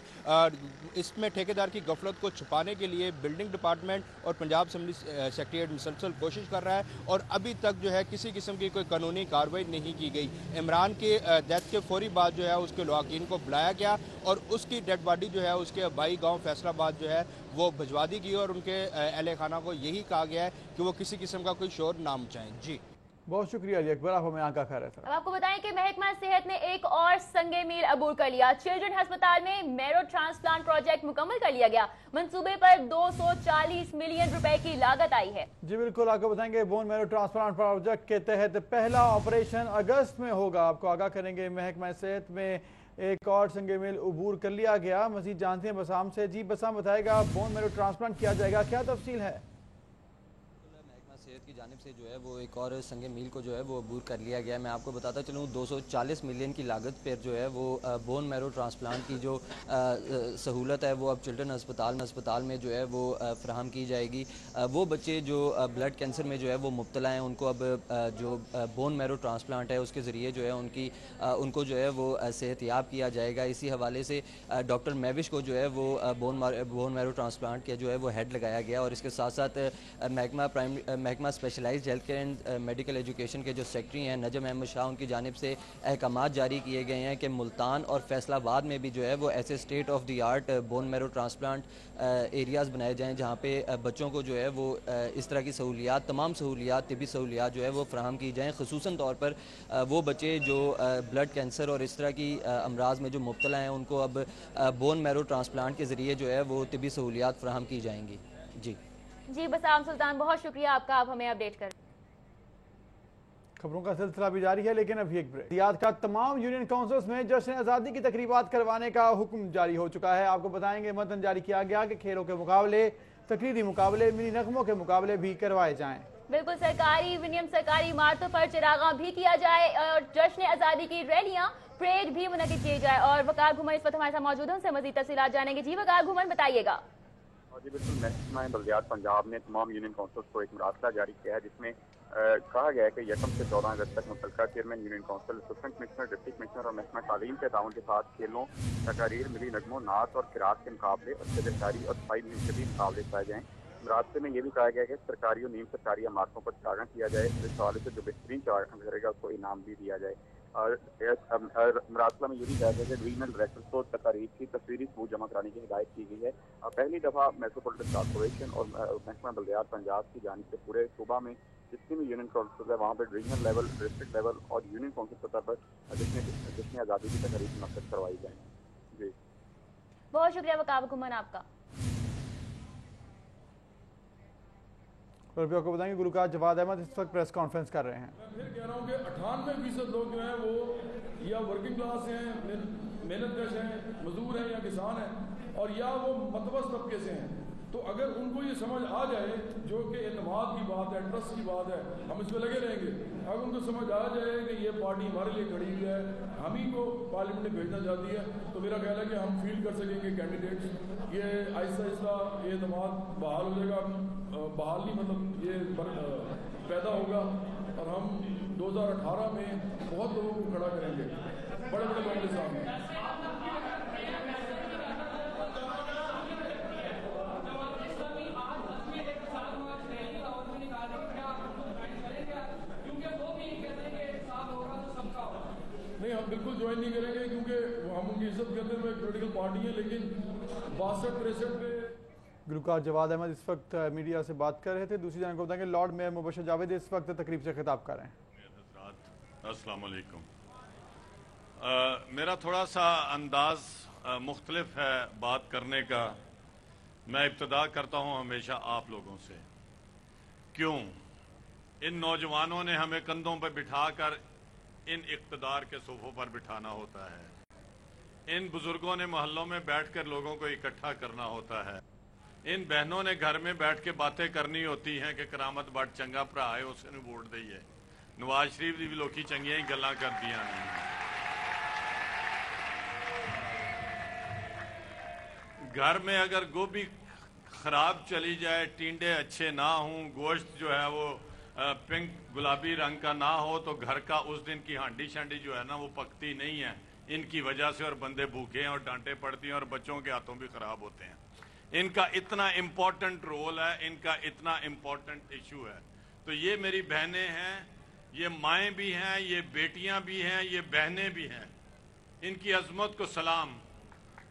इसमें ठेकेदार की गफलत को छुपाने के लिए बिल्डिंग डिपार्टमेंट और पंजाब असेंबली सेक्रेटेरिएट मुसलसल कोशिश कर रहा है और अभी तक जो है किसी किस्म की कोई कानूनी कार्रवाई नहीं की गई। इमरान की डेथ के फौरी बाद जो है उसके लवाकिन को बुलाया गया और उसकी डेड बॉडी जो है उसके आबाई गाँव फैसलाबाद जो है वो भिजवा दी गई और उनके अहले खाना को यही कहा गया है कि वो किसी किस्म का कोई शोर ना मचाएं। जी बहुत शुक्रिया अली अकबर, आप हमें आगाह कर रहे थे। अब आपको बताएं कि महकमा सेहत ने एक और संगे मील अबूर कर लिया। चिल्ड्रन अस्पताल में मैरो ट्रांसप्लांट प्रोजेक्ट मुकम्मल कर लिया गया। मंसूबे पर 240 मिलियन रुपए की लागत आई है। जी बिल्कुल, आपको बताएंगे बोन मैरो ट्रांसप्लांट प्रोजेक्ट के तहत पहला ऑपरेशन अगस्त में होगा। आपको आगाह करेंगे महकमा सेहत में एक और संगे मील अबूर कर लिया गया। मजीद जानते हैं बसाम से। जी बसाम बताएगा, बोन मैरो ट्रांसप्लांट किया जाएगा, क्या तफसील है? सेहत की जानिब से जो है वो एक और संगे मील को जो है वो अबूर कर लिया गया है। मैं आपको बताता चलूँ 240 मिलियन की लागत पर जो है वो बोन मैरो ट्रांसप्लांट की जो सहूलत है वो अब चिल्ड्रन अस्पताल में जो है वो फ्राहम की जाएगी। वो बच्चे जो ब्लड कैंसर में जो है वो मुब्तला हैं उनको अब जो बोन मैरो ट्रांसप्लांट है उसके ज़रिए जो है उनको जो है वो सेहतयाब किया जाएगा। इसी हवाले से डॉक्टर मैविश को जो है वो बोन मैरो ट्रांसप्लांट के जो है वो हेड लगाया गया और इसके साथ साथ महकमा specialised health care and medical education के जो सेक्रेटरी हैं नजम अहमद शाह, उनकी जानिब से अहकामात जारी किए गए हैं कि मुल्तान और फैसलाबाद में भी जो है वो ऐसे state of the art bone marrow transplant areas बनाए जाएँ जहाँ पे बच्चों को जो है वो इस तरह की सहूलियात, तमाम सहूलियात, तिबी सहूलियात जो है वो फ्राहम की जाएँ। खुसूसन तौर पर वो बच्चे जो ब्लड कैंसर और इस तरह की अमराज में जो मुब्तला हैं उनको अब बोन मैरो ट्रांसप्लांट के ज़रिए जो है वो तिबी सहूलियात फ्राहम की जाएंगी। जी बसाम सुल्तान, बहुत शुक्रिया आपका, आप हमें अपडेट कर। खबरों का सिलसिला भी जारी है लेकिन अभी एक ब्रेक। रियाद का तमाम यूनियन काउंसिल्स में जश्न आज़ादी की तकरीबात करवाने का हुक्म जारी हो चुका है। आपको बताएंगे मतन जारी किया गया कि खेलों के मुकाबले, तकरीरी मुकाबले, मिनी नगमों के मुकाबले भी करवाए जाएं। बिल्कुल, सरकारी विनियम सरकारी इमारतों पर चिरागा भी किया जाए और जश्न आज़ादी की रैलियां, परेड भी मुनक्किद किए जाए। और वकार घुमन इस वक्त हमारे साथ मौजूद हैं, उनसे मजीद तफसीलात जानेंगे। जी वकार घुमन बताइएगा। जी बिल्कुल, महकमा बल्दियात पंजाब ने तमाम यूनियन काउंसिल्स को एक मुरासला जारी किया है जिसमें कहा गया है कि 1 से 14 अगस्त तक मुतल्लिका chairman union council, assistant commissioner, deputy commissioner और महकमा तालीम के ताउन के साथ खेलों, तकारीर, मिली नगमों, नात और किरात के मुकाबले और सदस्यारी और सफाई मुहिम के भी मुकाबले कराए जाएँ। मुरासले में ये भी कहा गया है कि सरकारी और नीम सरकारी इमारतों पर चिरागा किया जाए। इस हवाले से जो बेहतरीन चिरागा करेगा उसको इनाम भी दिया जाए। और मुरासला में ये भी कहा गया कि डिवीजनल डायरेक्टर्स को तकारीर की तस्वीरी सबूत जमा कराने की हिदायत की गई है। पहली दफ़ा मेट्रोपॉलिटन कॉर्पोरेशन और महकमा बल्दियात पंजाब की जानिब से पूरे सूबा में जितनी भी यूनियन काउंसिल है वहाँ पर डिवीजनल लेवल, डिस्ट्रिक्ट लेवल और यूनियन काउंसिल सतह पर जश्न आज़ादी की तकरीर मुनक्किद करवाई जाए। जी बहुत शुक्रिया वकार घुमन आपका। और भी आपको बताएंगे गुलकार जवाद अहमद इस वक्त प्रेस कॉन्फ्रेंस कर रहे हैं। मैं फिर कह रहा हूँ कि 98% लोग जो हैं वो या वर्किंग क्लास हैं, मेहनतकश हैं, मजदूर हैं या किसान हैं और या वो मतवस्त तबके से हैं। तो अगर उनको ये समझ आ जाए, जो कि एतमाद की बात है, ट्रस्ट की बात है, हम इस पर लगे रहेंगे। अगर उनको समझ आ जाए कि ये पार्टी हमारे लिए खड़ी हुई है, हम ही को पार्लियामेंट में भेजना चाहती है, तो मेरा ख्याल है कि हम फील कर सकेंगे कैंडिडेट्स। ये आहिस्ता आहिस्ता ये एतमाद बहाल हो जाएगा, बहाल नहीं मतलब ये पैदा होगा और हम 2018 में बहुत लोगों को खड़ा करेंगे, बड़े बड़े लोगों के सामने। पार्टी हैं, लेकिन 62-63 पे गुलकार जवाद अहमद इस वक्त मीडिया से बात कर रहे थे। दूसरी जानकारी को बताएंगे लॉर्ड मेयर मुबशर जावेद इस वक्त तकरीब से खिताब कर रहे हैं। अस्सलाम वालेकुम। मेरा थोड़ा सा अंदाज मुख्तलिफ है बात करने का। मैं इब्तदा करता हूँ हमेशा आप लोगों से। क्यों इन नौजवानों ने हमें कंधों पर बिठाकर इन इक़्तिदार के सोफों पर बिठाना होता है। इन बुजुर्गों ने मोहल्लों में बैठकर लोगों को इकट्ठा करना होता है। इन बहनों ने घर में बैठ के बातें करनी होती हैं कि करामत बट चंगा भरा है उसने वोट दईए। नवाज शरीफ की भी लोग चंगिया ही गल्लां कर दियां ने। घर में अगर गोभी खराब चली जाए, टींडे अच्छे ना हों, गोश्त जो है वो पिंक गुलाबी रंग का ना हो, तो घर का उस दिन की हांडी शांडी जो है ना वो पकती नहीं है इनकी वजह से, और बंदे भूखे हैं और डांटे पड़ती हैं और बच्चों के हाथों भी खराब होते हैं। इनका इतना इम्पोर्टेंट रोल है, इनका इतना इम्पोर्टेंट इशू है। तो ये मेरी बहनें हैं, ये माएँ भी हैं, ये बेटियां भी हैं, ये बहनें भी हैं। इनकी अजमत को सलाम।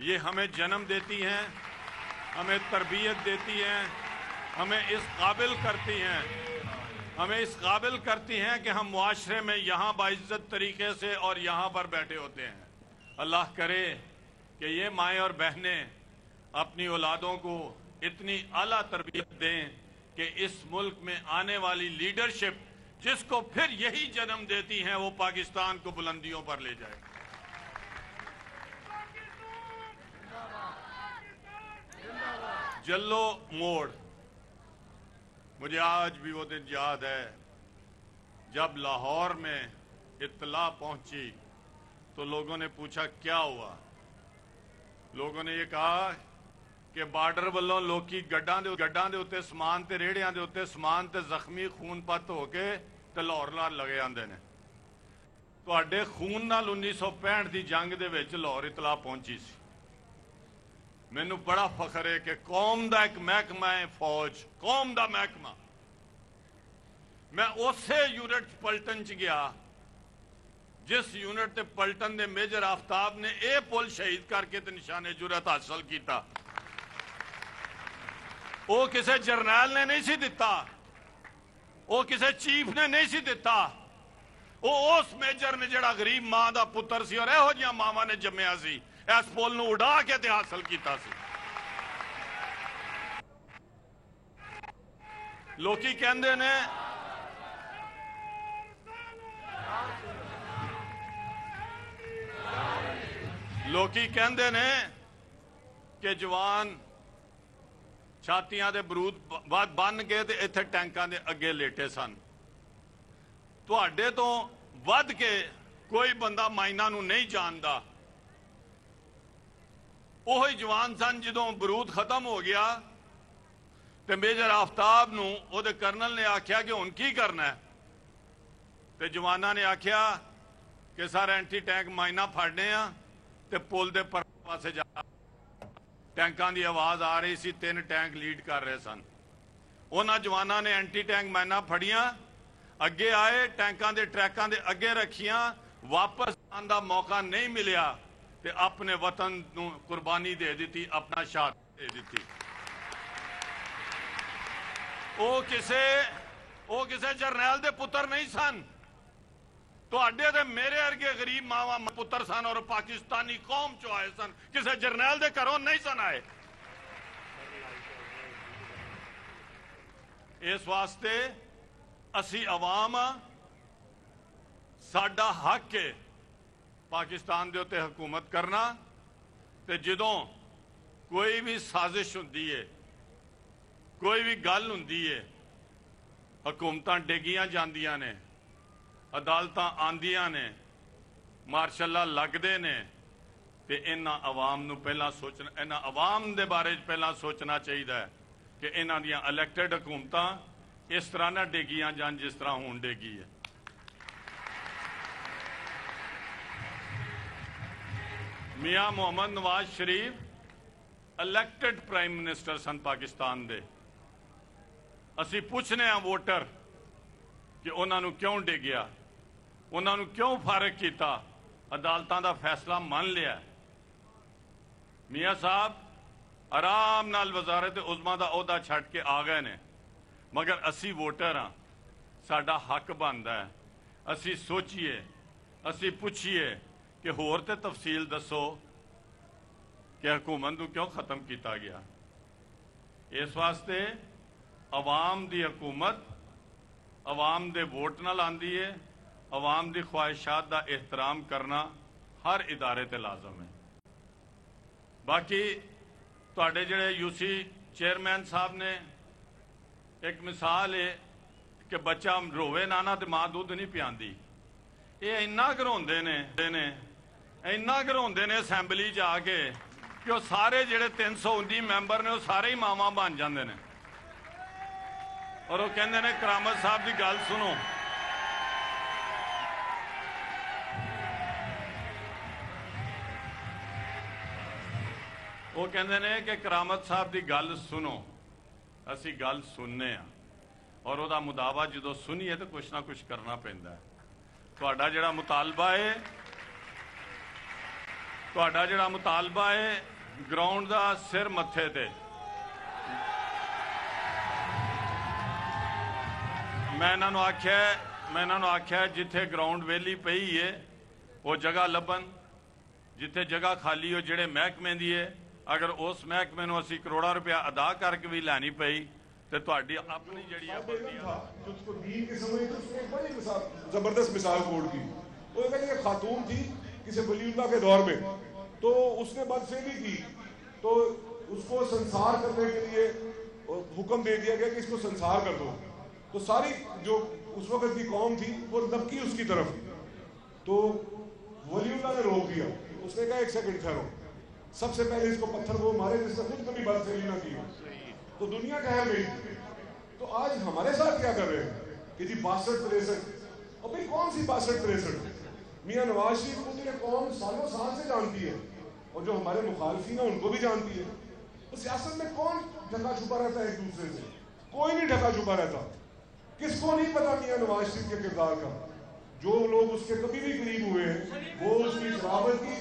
ये हमें जन्म देती हैं, हमें तरबियत देती हैं, हमें इस काबिल करती हैं, हमें इस काबिल करती हैं कि हम मुआशरे में यहाँ बाइज्जत तरीके से और यहाँ पर बैठे होते हैं। अल्लाह करे कि ये माएँ और बहनें अपनी औलादों को इतनी आला तरबियत दें कि इस मुल्क में आने वाली लीडरशिप जिसको फिर यही जन्म देती हैं वो पाकिस्तान को बुलंदियों पर ले जाए। जल्लो मोड़, मुझे आज भी वो दिन याद है जब लाहौर में इत्तला पहुंची तो लोगों ने पूछा क्या हुआ। लोगों ने ये कहा कि बार्डर वालों लोग गड्डां दे उत्ते समान ते रेहड़ियां दे उत्ते समान ते जख्मी खून पत्त होके ते लाहौर नाल लगे आंदे ने। तुहाडे खून नाल 1965 दी जंग दे विच लाहौर इतला पहुंची सी। मैनू बड़ा फखर है कि कौम दा एक महकमा है फौज, कौम दा महकमा। मैं उसे यूनिट पलटन च गया जिस यूनिट ते पलटन दे मेजर आफ्ताब ने यह पुल शहीद करके ते निशाने जुरत हासिल किया। वो किसी जरनैल ने नहीं सी दिता, वो किसी चीफ ने नहीं सी दिता, वो उस मेजर ने जिहड़ा गरीब मां दा पुत्र सी और इहो जिहियां मावां ने जम्मिया सी इस पुल नूं उड़ा के ते हासिल किया सी। लोकी कहंदे ने लोकी कहंदे ने कि जवान छातियां दे बरूद बन के ते इत्थे टैंकां दे अगे लेटे सन। तुहाडे तो वध के कोई बंदा माइना नूं नहीं जानदा। ओही जवान सन जदों बरूद खत्म हो गया ते मेजर आफ्ताब नूं ओहदे कर्नल ने आख्या कि हुण की करना है, ते जवानां ने आख्या कि सर एंटी टैंक माइना फड़ने आ ते पुल दे पर पासे जा। टैंकां दी आवाज आ रही सी, 3 टैंक लीड कर रहे सन। उन्हां जवानां ने एंटी टैंक माइना फड़ियां, अगे आए, टैंकां दे ट्रैकां दे अगे रखियां, वापस आने दा मौका नहीं मिलिया ते अपने वतन नूं कुर्बानी दे दी, अपना शहादत दे दी। वो किसे जरनैल दे पुत्र नहीं सन, तुहाडे ते मेरे अर्गे गरीब मावा पुत्र सन और पाकिस्तानी कौम चो आए सन, किसी जरनैल दे घरों नहीं सन आए। इस वास्ते असी अवाम साडा हक है पाकिस्तान दे उत्ते हुकूमत करना। ते जदों कोई भी साजिश हुंदी है, कोई भी गल हुंदी है, हुकूमतां डिगियां जांदियां ने, अदालतां आंदियां ने, मार्शल्ला लगदे ने, ते इन्हां अवाम नूं पहलां सोचना, इन्हां अवाम दे बारे च पहलां सोचना चाहिए कि इन्हां दियां इलैक्टेड हुकूमतां इस तरह ना डिगियां जान जिस तरह हुण डिगी है। मियां Mohammad Nawaz Sharif elected prime minister सन पाकिस्तान दे। असी पूछने वोटर कि उन्होंने क्यों डिग्या, उन्होंने क्यों फारग किया, अदालतां दा फैसला मान लिया। मियाँ साहब आराम नाल वजारत उज़मा दा ओहदा छड्ड के आ गए ने, मगर असी वोटर हाँ, साडा हक बनदा है असी सोचिए, असी पुछिए कि होर ते तफसील दसो कि हुकूमत नूं क्यों खत्म किया गया। इस वास्ते अवाम दी हुकूमत अवाम दे वोट नाल आंदी है, अवाम दी ख्वाहिशात दा एहतराम करना हर इदारे ते लाजम है। बाकी तुहाडे जिहड़े यूसी चेयरमैन साहब ने एक मिसाल है कि बच्चा रोवे ना ना ते मां दुध नहीं पियांदी, ये इन्ना घरोंदे ने इन्ना घरोंदे ने असैंबली च आके कि वो सारे जिहड़े 319 मैंबर ने वो सारे ही मावां बन जांदे ने और वो कहंदे ने करामत साहब की गल सुनो। वो कहंदे ने कि करामत साहब की गल सुनो, असी गल सुनने आ और वह मुदावा जो सुनीए तो कुछ ना कुछ करना पैंदा है। तुहाडा जिहड़ा मुतालबा है ग्राउंड का सिर मत्थे ते, मैं इन्होंने आख्या जिथे ग्राउंड वेली पई है वो जगह लभन, जिथे जगह खाली हो जिहड़े महकमे दी है, अगर उस महकमे नूं असीं करोड़ां रुपया अदा करके भी लैनी पई तो तुहाडी अपनी जिहड़ी उसको दीन की समझ तो उसने बड़ी जबरदस्त मिसाल कोड की। वो एक खातून थी किसी वलीउल्लाह के दौर में, तो उसने बदफेली की तो उसको संसार करने के लिए हुक्म दे दिया गया कि इसको संसार कर दो। तो सारी जो उस वक्त की कौम थी वो लपकी उसकी तरफ, तो वलीउल्लाह ने रोक दिया। उसने कहा 1 सेकंड ठहरो, सबसे पहले इसको पत्थर वो मारे जिसने खुद कभी बदफेली ना की। तो दुनिया ठहर गई। तो आज हमारे साथ क्या कर रहे हैं कि जी 62-63, और भाई कौन सी 62-63? मियाँ नवाज शरीफ को तो कौम सालों साल से जानती है और जो हमारे मुखालफी हैं उनको भी जानती है। तो सियासत में कौन ढका छुपा रहता है एक दूसरे से? कोई नहीं ढका छुपा रहता। किसको नहीं पता मियाँ नवाज शरीफ के किरदार का? जो लोग उसके कभी भी करीब हुए हैं वो उसकी शराबत की,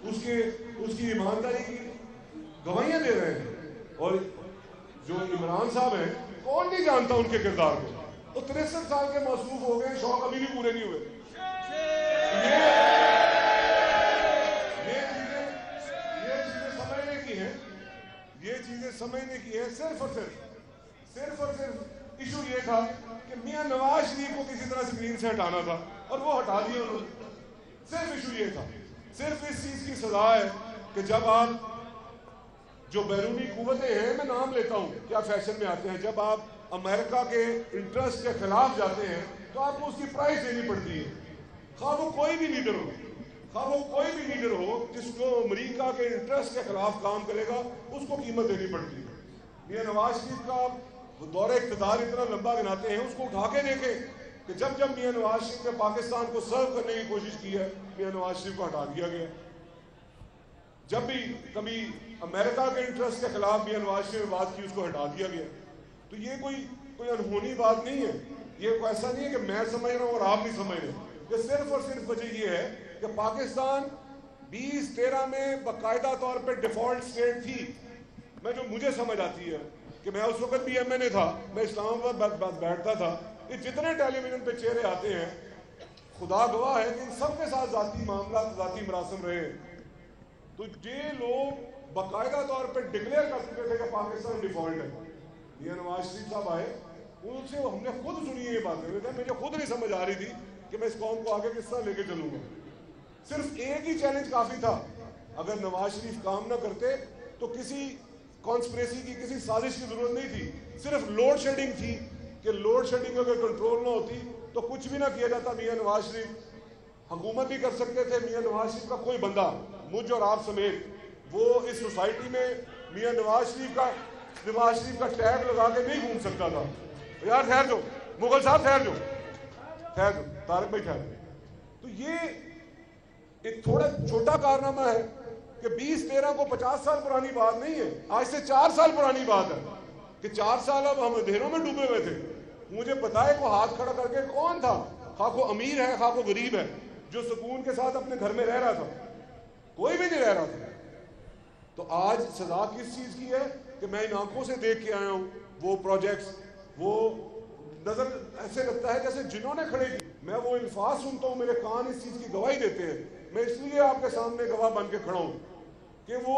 उसकी ईमानदारी की गवाहियां दे रहे हैं। और जो इमरान साहब हैं, कौन नहीं जानता उनके किरदार को? वो 63 साल के मौसूफ हो गए, शौक अभी भी पूरे नहीं हुए। ये चीजें समझने की है। सिर्फ और सिर्फ इशू ये था कि मियां नवाज शरीफ को किसी तरह स्क्रीन से हटाना था और वो हटा दिया उन्होंने। सिर्फ इशू ये था। सिर्फ इस चीज की सजा है कि जब आप जो बैरूनी कुव्वतें हैं, मैं नाम लेता हूं, क्या फैशन में आते हैं, जब आप अमेरिका के इंटरेस्ट के खिलाफ जाते हैं तो आपको उसकी प्राइस देनी पड़ती है। खा वो कोई भी लीडर हो, जिसको अमेरिका के इंटरेस्ट के खिलाफ काम करेगा उसको कीमत देनी पड़ती है। मियां नवाज शरीफ का दौरे इक़्तिदार इतना लंबा गिनाते हैं, उसको उठा के देखें कि जब जब मियां नवाज शरीफ ने पाकिस्तान को सर्व करने की कोशिश की है, मियां नवाज शरीफ को हटा दिया गया। जब भी कभी अमेरिका के इंटरेस्ट के खिलाफ मियां नवाज शरीफ ने बात की, उसको हटा दिया गया। तो ये कोई अनहोनी बात नहीं है। ये ऐसा नहीं है कि मैं समझ रहा हूँ और आप नहीं समझ रहे। ये सिर्फ और सिर्फ वजह ये है कि पाकिस्तान 2013 में बाकायदा तौर पे डिफॉल्ट स्टेट थी। मुझे समझ आती है कि मैं उस वक्त भी MNA था, मैं इस्लामाबाद बैठता था। ये जितने टेलीविजन पे चेहरे आते हैं, खुदा गवाह है कि इन सबके साथ जाती मामला, जाती मरासम रहे। तो ये लोग बाकायदा तौर पे डिक्लेयर कर चुके थे कि पाकिस्तान डिफॉल्ट है। मियां नवाज शरीफ साहब आए, उनसे हमने खुद सुनी ये बातें। मुझे खुद नहीं समझ आ रही थी कि मैं इस कौम को आगे किस तरह लेके चलूंगा। सिर्फ एक ही चैलेंज काफी था। अगर नवाज शरीफ काम ना करते तो किसी कॉन्स्पिरेसी की, किसी साजिश की जरूरत नहीं थी। सिर्फ लोड शेडिंग थी कि लोड शेडिंग अगर कंट्रोल ना होती तो कुछ भी ना किया जाता। मियां नवाज शरीफ हुकूमत भी कर सकते थे। मियां नवाज शरीफ का कोई बंदा, मुझ और आप समेत, वो इस सोसाइटी में मियां नवाज शरीफ का टैग लगा के नहीं घूम सकता था। यार ठहर जाओ, मुगल साहब ठहर जाओ, तारक भाई ठहर। तो ये एक थोड़ा छोटा कारनामा है कि 2013 को 50 साल पुरानी बात नहीं है, आज से 4 साल पुरानी बात है कि 4 साल अब हम अंधेरों में डूबे हुए थे। मुझे पता है को हाथ खड़ा करके कौन था, खा को अमीर है खा को गरीब है, जो सुकून के साथ अपने घर में रह रहा था। कोई भी नहीं रह रहा था। तो आज सजा किस चीज की है कि मैं इन आंखों से देख के आया हूं वो प्रोजेक्ट्स, वो नजर ऐसे लगता है जैसे जिन्होंने खड़े की। मैं वो अल्फाज सुनता हूं, मेरे कान इस चीज की गवाही देते हैं। मैं इसलिए आपके सामने गवाह बन के खड़ा हूं कि वो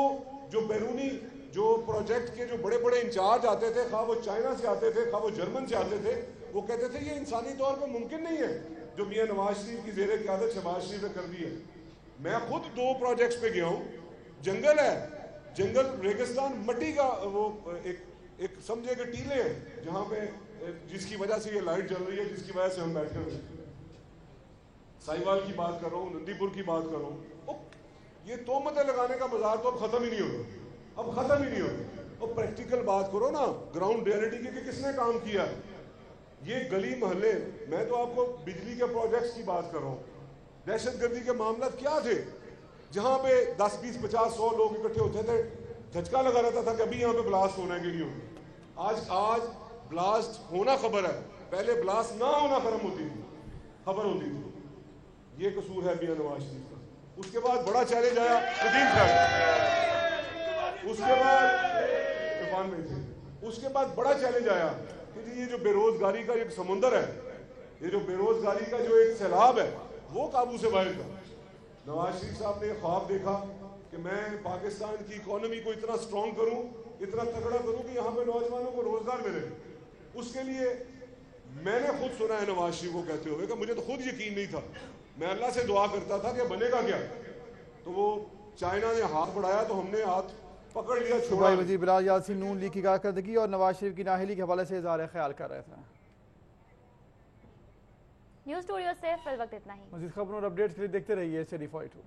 जो बैरूनी जो प्रोजेक्ट के जो बड़े बड़े इंचार्ज आते थे, खा वो चाइना से आते थे, खा वो जर्मन से आते थे, वो कहते थे ये इंसानी तौर पर मुमकिन नहीं है जो मियां नवाज शरीफ की ज़ेरे क़यादत शहबाज शरीफ ने कर दी है। मैं खुद 2 प्रोजेक्ट्स पे गया हूँ। जंगल है, जंगल रेगिस्तान, मट्टी का वो एक समझे कि टीले हैं जहाँ पे जिसकी वजह से ये लाइट जल रही है, जिसकी वजह से हम बैठे हुए हैं। साहिवाल की बात कर रहा हूँ, नंदीपुर की बात कर रहा हूँ। ये तोहमतें लगाने का बाजार तो अब खत्म ही नहीं होगा, अब खत्म ही नहीं होगा। और प्रैक्टिकल बात करो ना, ग्राउंड रियलिटी की कि किसने काम किया है। ये गली मोहल्ले, मैं तो आपको बिजली के प्रोजेक्ट्स की बात कर रहा हूँ। दहशतगर्दी के मामला क्या थे जहाँ पे 10, 20, 50, 100 लोग इकट्ठे होते थे, झटका लगा रहता था कि अभी यहाँ पे ब्लास्ट होना है कि नहीं होना। आज ब्लास्ट होना खबर है, पहले ब्लास्ट ना होना खबर होती थी। ये कसूर है मियां नवाज शरीफ का। उसके बाद बड़ा चैलेंज आया नदीम साहब, उसके बाद इरफान में थे, उसके बाद बड़ा चैलेंज आया कि ये जो बेरोजगारी का एक समुंदर है, ये जो बेरोजगारी का जो एक सैलाब है, वो काबू से बाहर था। नवाज शरीफ साहब ने ख्वाब देखा कि मैं पाकिस्तान की इकोनॉमी को इतना स्ट्रॉन्ग करूं, इतना तगड़ा करूं कि यहाँ पे नौजवानों को रोजगार मिले। उसके लिए मैंने खुद सुना है नवाज शरीफ को कहते हुए कि मुझे तो खुद यकीन नहीं था, मैं अल्लाह से दुआ करता था कि बनेगा क्या। तो वो चाइना ने हाथ बढ़ाया तो हमने हाथ पकड़ लिया, छोड़ा। वज़ीर बिलाल यासीन नून लीग की कारकर्दगी और नवाज शरीफ की नाअहली के हवाले से इज़हार ख्याल कर रहे थे। न्यूज़ स्टूडियो से फिल वक्त इतना ही। मज़ीद खबरों और अपडेट्स के लिए देखते रहिए City 42।